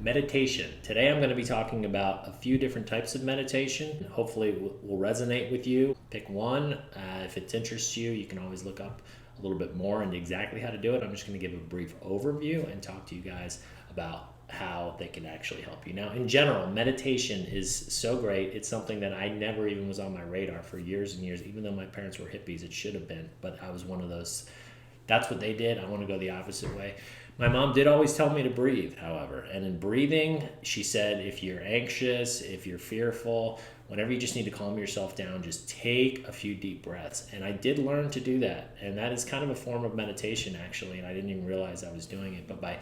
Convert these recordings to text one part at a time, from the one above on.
Meditation. Today I'm going to be talking about a few different types of meditation. Hopefully it will resonate with you. Pick one. If it interests you, you can always look up a little bit more into exactly how to do it. I'm just going to give a brief overview and talk to you guys about how they can actually help you. Now, in general, meditation is so great. It's something that I never even was on my radar for years and years, even though my parents were hippies. It should have been, but I was one of those. That's what they did. I want to go the opposite way. My mom did always tell me to breathe, however. And in breathing, she said, if you're anxious, if you're fearful, whenever you just need to calm yourself down, just take a few deep breaths. And I did learn to do that. And that is kind of a form of meditation, actually. And I didn't even realize I was doing it. But by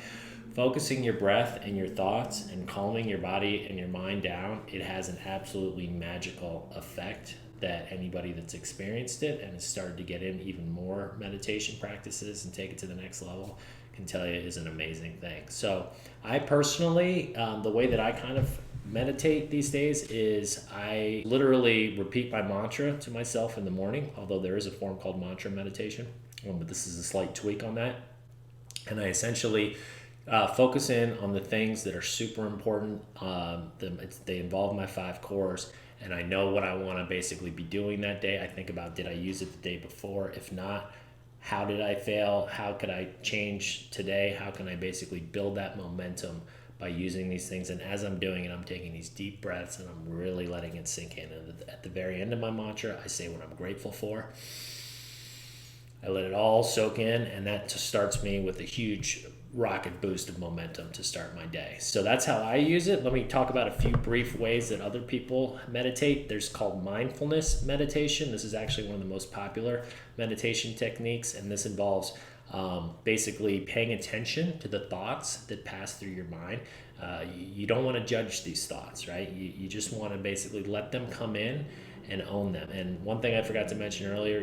focusing your breath and your thoughts and calming your body and your mind down, it has an absolutely magical effect that anybody that's experienced it and has started to get in even more meditation practices and take it to the next level can tell you is an amazing thing. So I personally, the way that I kind of meditate these days is I literally repeat my mantra to myself in the morning, although there is a form called mantra meditation, but this is a slight tweak on that. And I essentially focus in on the things that are super important. They involve my 5 cores, and I know what I want to basically be doing that day. I think about, did I use it the day before? If not, how did I fail? How could I change today? How can I basically build that momentum by using these things? And as I'm doing it, I'm taking these deep breaths and I'm really letting it sink in. And at the very end of my mantra, I say what I'm grateful for. I let it all soak in, and that just starts me with a huge rocket boost of momentum to start my day. So that's how I use it. Let me talk about a few brief ways that other people meditate. There's called mindfulness meditation. This is actually one of the most popular meditation techniques, and this involves basically paying attention to the thoughts that pass through your mind. You don't want to judge these thoughts, right? You just want to basically let them come in and own them. And one thing I forgot to mention earlier,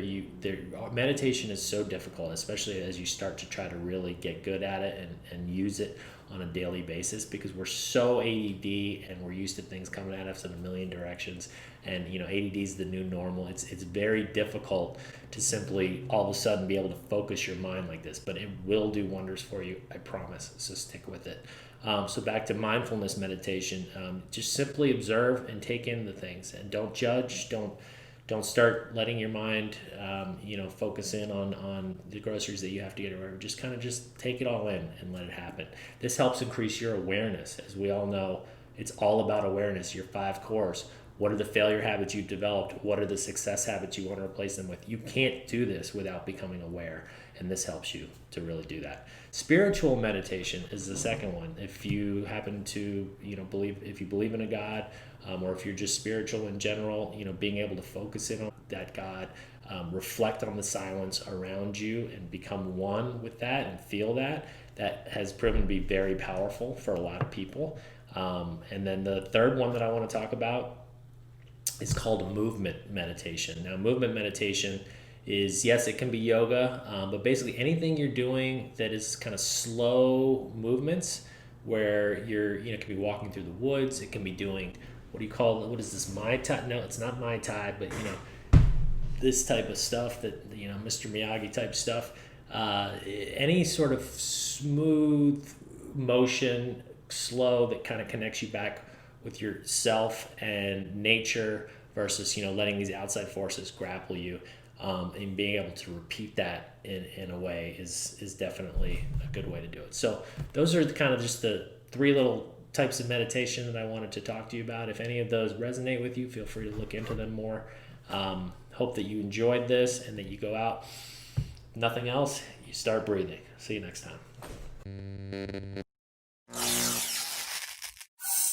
meditation is so difficult, especially as you start to try to really get good at it and use it on a daily basis, because we're so ADD and we're used to things coming at us in a million directions. And ADD is the new normal. It's very difficult to simply all of a sudden be able to focus your mind like this, but it will do wonders for you, I promise. So stick with it. So back to mindfulness meditation, just simply observe and take in the things, and don't judge. Don't start letting your mind, focus in on the groceries that you have to get or whatever. Just take it all in and let it happen. This helps increase your awareness. As we all know, it's all about awareness, your 5 cores. What are the failure habits you've developed? What are the success habits you want to replace them with? You can't do this without becoming aware, and this helps you to really do that. Spiritual meditation is the second one. If you happen to, believe in a God, or if you're just spiritual in general, being able to focus in on that God, reflect on the silence around you and become one with that and feel that has proven to be very powerful for a lot of people. And then the third one that I want to talk about is called movement meditation. Now, movement meditation is, yes, it can be yoga, but basically anything you're doing that is kind of slow movements where you're, it can be walking through the woods. It can be doing, what is this, Mai Tai? No, it's not Mai Tai, but this type of stuff that, Mr. Miyagi type stuff. Any sort of smooth motion, slow, that kind of connects you back with yourself and nature versus, letting these outside forces grapple you. And being able to repeat that in a way is definitely a good way to do it. So those are kind of just the 3 little types of meditation that I wanted to talk to you about. If any of those resonate with you, feel free to look into them more. Hope that you enjoyed this and that you go out. If nothing else, you start breathing. See you next time.